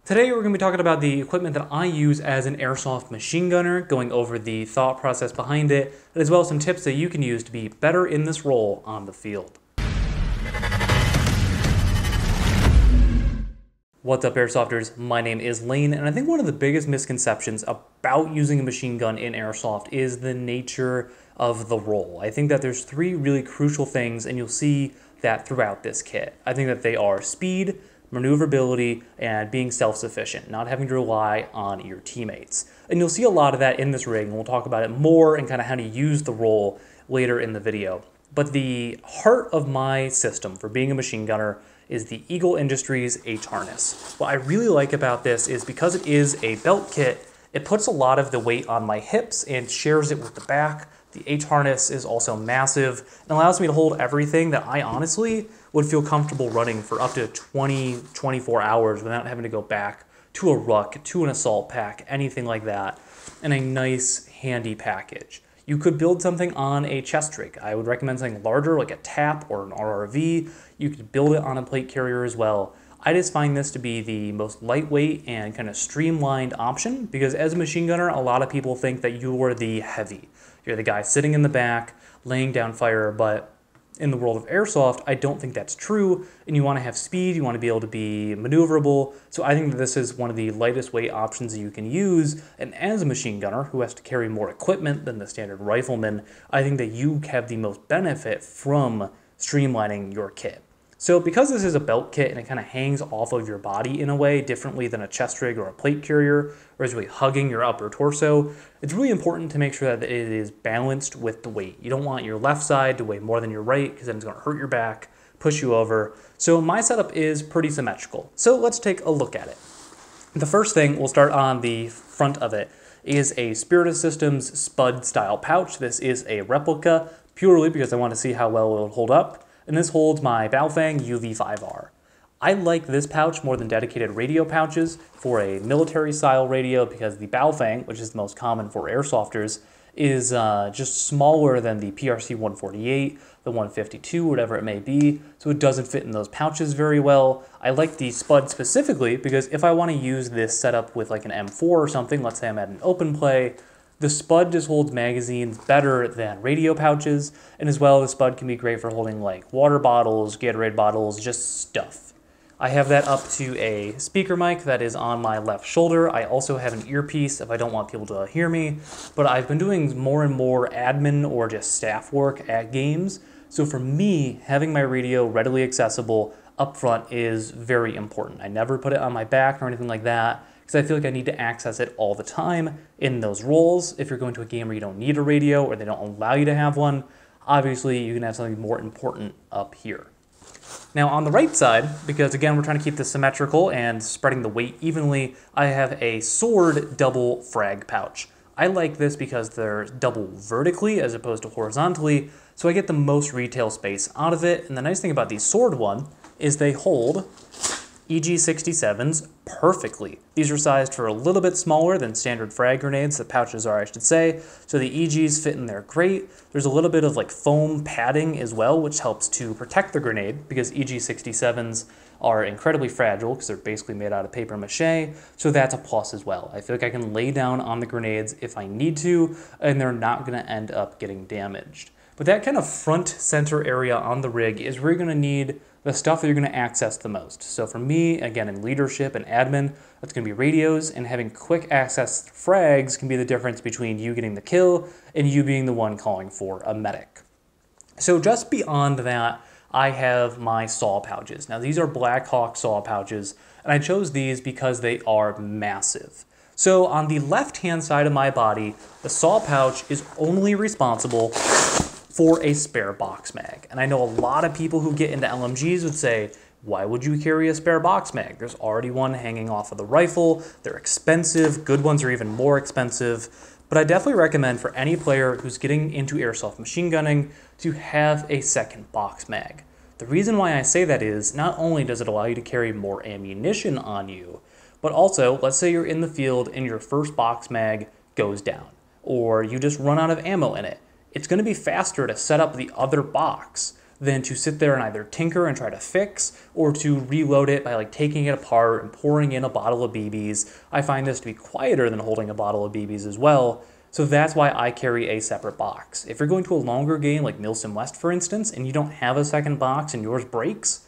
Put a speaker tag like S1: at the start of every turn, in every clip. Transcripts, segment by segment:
S1: Today we're going to be talking about the equipment that I use as an airsoft machine gunner, going over the thought process behind it, as well as some tips that you can use to be better in this role on the field. What's up, Airsofters? My name is Lane, and I think one of the biggest misconceptions about using a machine gun in Airsoft is the nature of the role. I think that there's three really crucial things, and you'll see that throughout this kit. I think that they are speed, maneuverability, and being self-sufficient, not having to rely on your teammates. And you'll see a lot of that in this rig, and we'll talk about it more and kind of how to use the role later in the video. But the heart of my system for being a machine gunner is the Eagle Industries H-Harness. What I really like about this is because it is a belt kit, it puts a lot of the weight on my hips and shares it with the back. The H-Harness is also massive and allows me to hold everything that I honestly would feel comfortable running for up to 24 hours without having to go back to a ruck, to an assault pack, anything like that, in a nice, handy package. You could build something on a chest rig. I would recommend something larger like a TAP or an RRV. You could build it on a plate carrier as well. I just find this to be the most lightweight and kind of streamlined option because as a machine gunner, a lot of people think that you are the heavy. You're the guy sitting in the back, laying down fire, but in the world of Airsoft, I don't think that's true, and you want to have speed, you want to be able to be maneuverable, so I think that this is one of the lightest weight options that you can use, and as a machine gunner who has to carry more equipment than the standard rifleman, I think that you have the most benefit from streamlining your kit. So because this is a belt kit and it kind of hangs off of your body in a way differently than a chest rig or a plate carrier, or is really hugging your upper torso, it's really important to make sure that it is balanced with the weight. You don't want your left side to weigh more than your right because then it's going to hurt your back, push you over. So my setup is pretty symmetrical. So let's take a look at it. The first thing, we'll start on the front of it, is a Spirit Systems Spud style pouch. This is a replica purely because I want to see how well it will hold up. And this holds my Baofeng UV5R. I like this pouch more than dedicated radio pouches for a military style radio because the Baofeng, which is the most common for airsofters, is just smaller than the PRC 148, the 152, whatever it may be, so it doesn't fit in those pouches very well. I like the Spud specifically because if I want to use this setup with like an M4 or something, let's say I'm at an open play, the Spud just holds magazines better than radio pouches, and as well, the Spud can be great for holding like water bottles, Gatorade bottles, just stuff. I have that up to a speaker mic that is on my left shoulder. I also have an earpiece if I don't want people to hear me, but I've been doing more and more admin or just staff work at games, so for me, having my radio readily accessible up front is very important. I never put it on my back or anything like that, because I feel like I need to access it all the time in those roles. If you're going to a game where you don't need a radio or they don't allow you to have one, obviously you can have something more important up here. Now on the right side, because again we're trying to keep this symmetrical and spreading the weight evenly, I have a Sword double frag pouch. I like this because they're double vertically as opposed to horizontally, so I get the most retail space out of it. And the nice thing about the Sword one is they hold EG67s perfectly. These are sized for a little bit smaller than standard frag grenades, the pouches are I should say, so the EGs fit in there great. There's a little bit of like foam padding as well, which helps to protect the grenade because EG67s are incredibly fragile because they're basically made out of paper mache, so that's a plus as well. I feel like I can lay down on the grenades if I need to, and they're not going to end up getting damaged. But that kind of front center area on the rig is where you're going to need the stuff that you're going to access the most. So for me, again, in leadership and admin, that's going to be radios, and having quick access to frags can be the difference between you getting the kill and you being the one calling for a medic. So just beyond that, I have my saw pouches. Now these are Black Hawk saw pouches, and I chose these because they are massive. So on the left-hand side of my body, the saw pouch is only responsible for a spare box mag. And I know a lot of people who get into LMGs would say, why would you carry a spare box mag? There's already one hanging off of the rifle. They're expensive. Good ones are even more expensive. But I definitely recommend for any player who's getting into airsoft machine gunning to have a second box mag. The reason why I say that is not only does it allow you to carry more ammunition on you, but also, let's say you're in the field and your first box mag goes down, or you just run out of ammo in it. It's going to be faster to set up the other box than to sit there and either tinker and try to fix or to reload it by like taking it apart and pouring in a bottle of BBs. I find this to be quieter than holding a bottle of BBs as well. So that's why I carry a separate box. If you're going to a longer game like Milsim West, for instance, and you don't have a second box and yours breaks,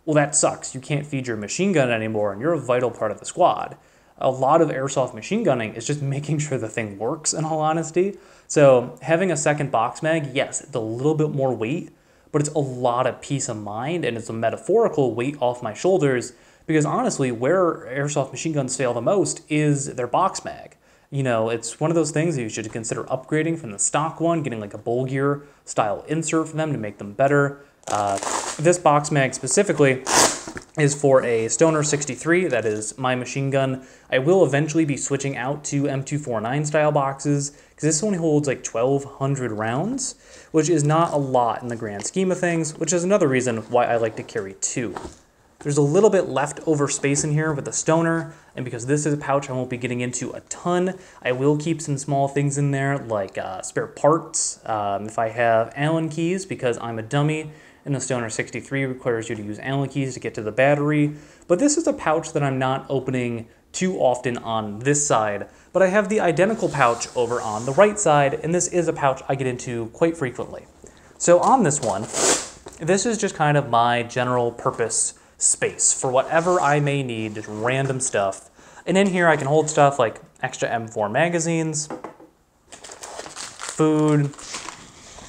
S1: well, that sucks. You can't feed your machine gun anymore, and you're a vital part of the squad. A lot of airsoft machine gunning is just making sure the thing works, in all honesty. So having a second box mag, yes, it's a little bit more weight, but it's a lot of peace of mind, and it's a metaphorical weight off my shoulders, because honestly, where airsoft machine guns fail the most is their box mag. You know, it's one of those things that you should consider upgrading from the stock one, getting like a bowl gear style insert for them to make them better. This box mag specifically is for a Stoner 63, that is my machine gun. I will eventually be switching out to M249 style boxes, because this only holds like 1,200 rounds, which is not a lot in the grand scheme of things, which is another reason why I like to carry two. There's a little bit leftover space in here with the Stoner, and because this is a pouch I won't be getting into a ton, I will keep some small things in there like spare parts. If I have Allen keys, because I'm a dummy, and the Stoner 63 requires you to use Allen keys to get to the battery. But this is a pouch that I'm not opening too often on this side, but I have the identical pouch over on the right side, and this is a pouch I get into quite frequently. So on this one, this is just kind of my general purpose space for whatever I may need, just random stuff. And in here I can hold stuff like extra M4 magazines, food,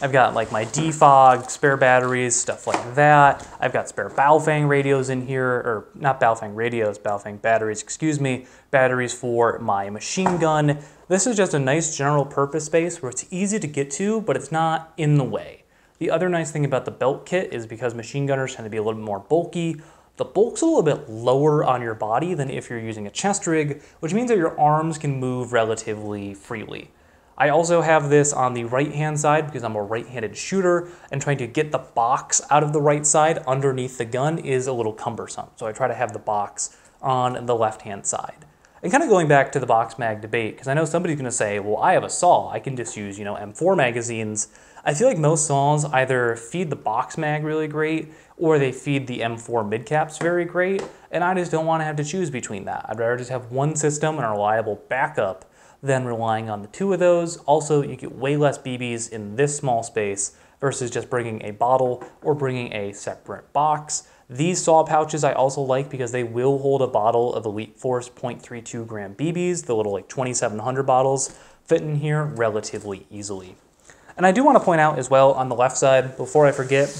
S1: I've got like my defog, spare batteries, stuff like that. I've got spare Baofeng radios in here, or not Baofeng radios, Baofeng batteries, excuse me, batteries for my machine gun. This is just a nice general purpose space where it's easy to get to, but it's not in the way. The other nice thing about the belt kit is because machine gunners tend to be a little bit more bulky, the bulk's a little bit lower on your body than if you're using a chest rig, which means that your arms can move relatively freely. I also have this on the right-hand side because I'm a right-handed shooter, and trying to get the box out of the right side underneath the gun is a little cumbersome. So I try to have the box on the left-hand side. And kind of going back to the box mag debate, because I know somebody's going to say, well, I have a saw. I can just use, M4 magazines. I feel like most saws either feed the box mag really great or they feed the M4 midcaps very great, and I just don't want to have to choose between that. I'd rather just have one system and a reliable backup than relying on the two of those. Also, you get way less BBs in this small space versus just bringing a bottle or bringing a separate box. These saw pouches I also like because they will hold a bottle of Elite Force 0.32 gram BBs. The little like 2700 bottles fit in here relatively easily. And I do want to point out as well on the left side, before I forget,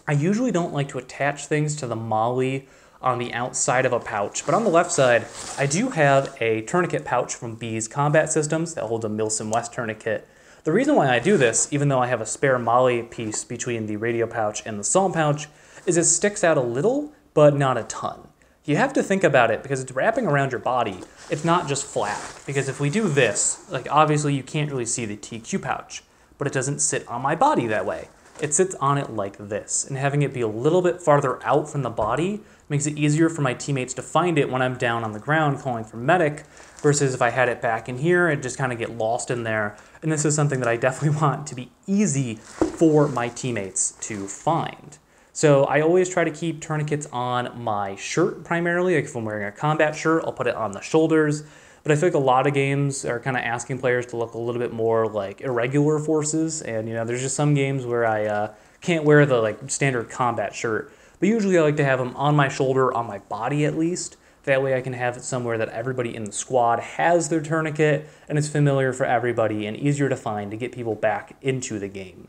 S1: I usually don't like to attach things to the MOLLE on the outside of a pouch, but on the left side, I do have a tourniquet pouch from B's Combat Systems that holds a Milsim West tourniquet. The reason why I do this, even though I have a spare MOLLE piece between the radio pouch and the saw pouch, is it sticks out a little, but not a ton. You have to think about it because it's wrapping around your body. It's not just flat, because if we do this, like obviously you can't really see the TQ pouch, but it doesn't sit on my body that way. It sits on it like this, and having it be a little bit farther out from the body makes it easier for my teammates to find it when I'm down on the ground calling for medic, versus if I had it back in here, it'd just kind of get lost in there. And this is something that I definitely want to be easy for my teammates to find. So I always try to keep tourniquets on my shirt primarily. Like if I'm wearing a combat shirt, I'll put it on the shoulders. But I feel like a lot of games are kind of asking players to look a little bit more like irregular forces. And there's just some games where I can't wear the like standard combat shirt. But usually I like to have them on my shoulder, on my body at least. That way I can have it somewhere that everybody in the squad has their tourniquet and it's familiar for everybody and easier to find to get people back into the game.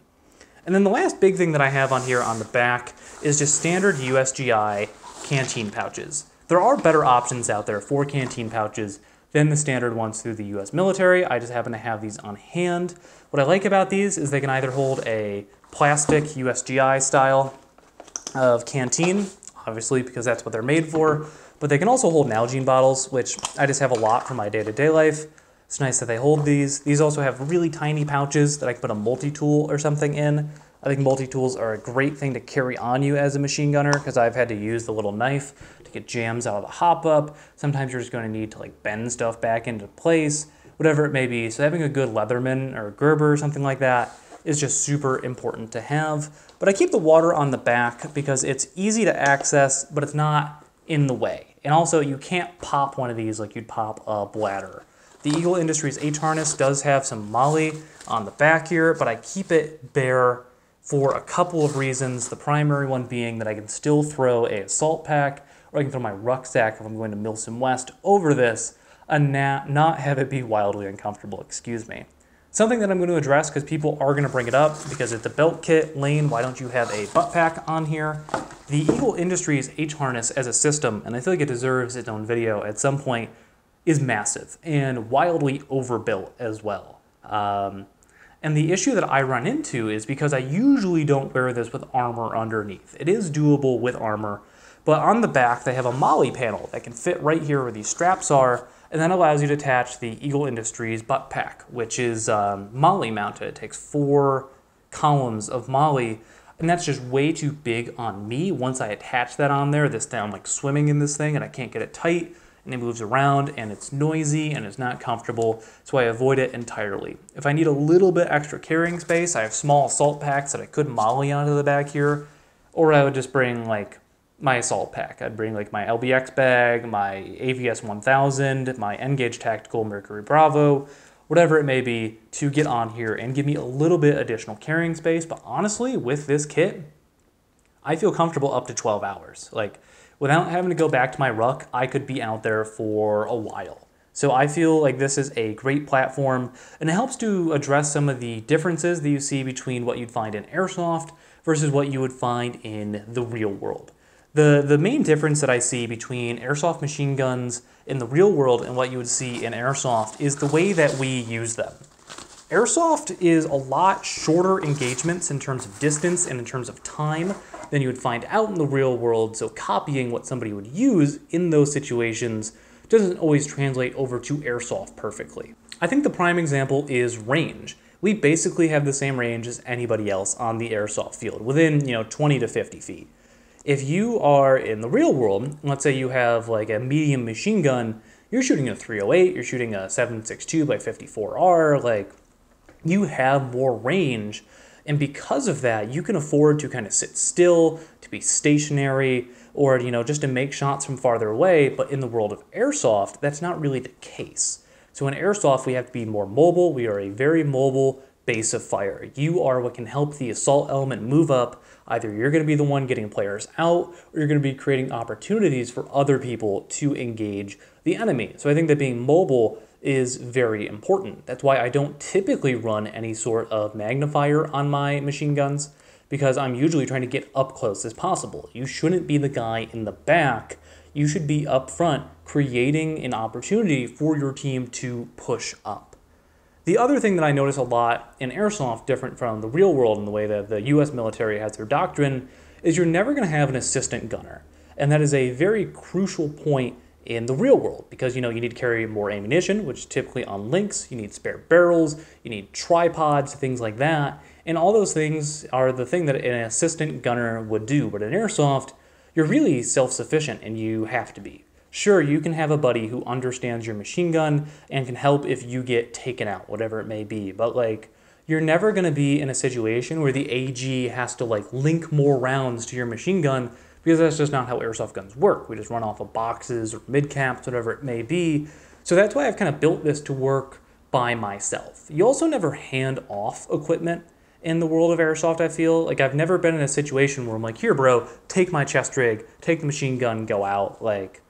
S1: And then the last big thing that I have on here on the back is just standard USGI canteen pouches. There are better options out there for canteen pouches than the standard ones through the US military. I just happen to have these on hand. What I like about these is they can either hold a plastic USGI style of canteen, obviously because that's what they're made for, but they can also hold Nalgene bottles, which I just have a lot for my day-to-day life. It's nice that they hold these. These also have really tiny pouches that I can put a multi-tool or something in. I think multi-tools are a great thing to carry on you as a machine gunner because I've had to use the little knife to get jams out of the hop-up. Sometimes you're just going to need to like bend stuff back into place, whatever it may be. So having a good Leatherman or Gerber or something like that is just super important to have. But I keep the water on the back because it's easy to access, but it's not in the way. And also, you can't pop one of these like you'd pop a bladder. The Eagle Industries H-harness does have some MOLLE on the back here, but I keep it bare for a couple of reasons. The primary one being that I can still throw a assault pack, or I can throw my rucksack if I'm going to Milsom West over this and not have it be wildly uncomfortable, excuse me. Something that I'm going to address because people are going to bring it up because it's a belt kit. Lane, why don't you have a butt pack on here? The Eagle Industries H-harness as a system, and I feel like it deserves its own video at some point, is massive and wildly overbuilt as well. And the issue that I run into is because I usually don't wear this with armor underneath. It is doable with armor, but on the back they have a MOLLE panel that can fit right here where these straps are, and that allows you to attach the Eagle Industries butt pack, which is MOLLE mounted. It takes 4 columns of MOLLE, and that's just way too big on me. Once I attach that on there, I'm like swimming in this thing and I can't get it tight, and it moves around and it's noisy and it's not comfortable, so I avoid it entirely. If I need a little bit extra carrying space, I have small assault packs that I could MOLLE onto the back here, or I would just bring like my assault pack. I'd bring like my LBX bag, my AVS 1000, my N-Gage Tactical Mercury Bravo, whatever it may be, to get on here and give me a little bit additional carrying space. But honestly, with this kit, I feel comfortable up to 12 hours. Like, without having to go back to my ruck, I could be out there for a while. So I feel like this is a great platform, and it helps to address some of the differences that you see between what you'd find in Airsoft versus what you would find in the real world. The main difference that I see between Airsoft machine guns in the real world and what you would see in Airsoft is the way that we use them. Airsoft is a lot shorter engagements in terms of distance and in terms of time than you would find out in the real world, so copying what somebody would use in those situations doesn't always translate over to Airsoft perfectly. I think the prime example is range. We basically have the same range as anybody else on the Airsoft field, within 20 to 50 feet. If you are in the real world, let's say you have like a medium machine gun, you're shooting a 308, you're shooting a 7.62 by 54R, like, you have more range, and because of that, you can afford to kind of sit still, to be stationary, or just to make shots from farther away. But in the world of Airsoft, that's not really the case. So in Airsoft, we have to be more mobile. We are a very mobile base of fire. You are what can help the assault element move up. Either you're going to be the one getting players out, or you're going to be creating opportunities for other people to engage the enemy. So I think that being mobile is very important. That's why I don't typically run any sort of magnifier on my machine guns, because I'm usually trying to get up close as possible. You shouldn't be the guy in the back. You should be up front, creating an opportunity for your team to push up. The other thing that I notice a lot in Airsoft, different from the real world in the way that the US military has their doctrine, is you're never going to have an assistant gunner. And that is a very crucial point in the real world, because you need to carry more ammunition, which is typically on links, you need spare barrels, you need tripods, things like that, and all those things are the thing that an assistant gunner would do. But in Airsoft, you're really self-sufficient, and you have to be. Sure, you can have a buddy who understands your machine gun and can help if you get taken out, whatever it may be, but like, you're never going to be in a situation where the AG has to like link more rounds to your machine gun, because that's just not how Airsoft guns work. We just run off of boxes or mid-caps, whatever it may be. So that's why I've kind of built this to work by myself. You also never hand off equipment in the world of Airsoft, I feel. Like, I've never been in a situation where I'm like, here, bro, take my chest rig, take the machine gun, go out. Like,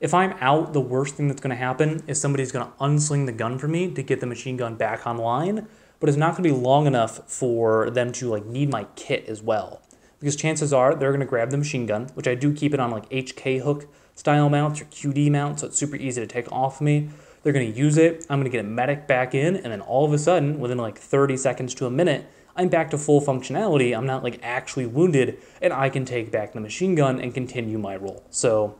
S1: if I'm out, the worst thing that's going to happen is somebody's going to unsling the gun for me to get the machine gun back online, but it's not going to be long enough for them to like need my kit as well. Because chances are they're going to grab the machine gun, which I do keep it on like HK hook style mounts or QD mounts, so it's super easy to take off me. They're going to use it. I'm going to get a medic back in, and then all of a sudden, within like 30 seconds to a minute, I'm back to full functionality. I'm not like actually wounded, and I can take back the machine gun and continue my role. So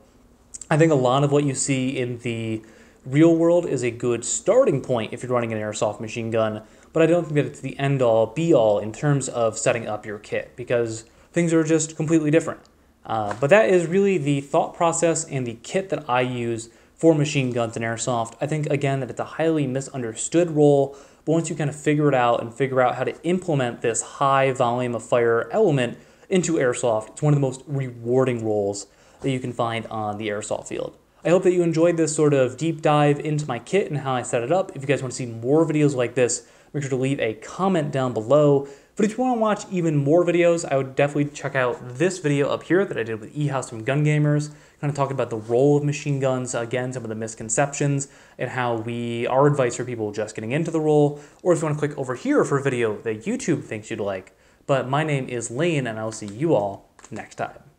S1: I think a lot of what you see in the real world is a good starting point if you're running an Airsoft machine gun, but I don't think that it's the end-all, be-all in terms of setting up your kit, because things are just completely different. But that is really the thought process and the kit that I use for machine guns in Airsoft. I think, again, that it's a highly misunderstood role, But once you kind of figure it out and figure out how to implement this high volume of fire element into Airsoft, it's one of the most rewarding roles that you can find on the Airsoft field. I hope that you enjoyed this sort of deep dive into my kit and how I set it up. If you guys want to see more videos like this, make sure to leave a comment down below. But if you want to watch even more videos, I would definitely check out this video up here that I did with E-House from Gun Gamers, kind of talking about the role of machine guns, again, some of the misconceptions, and how our advice for people just getting into the role, or if you want to click over here for a video that YouTube thinks you'd like. But my name is Lane, and I will see you all next time.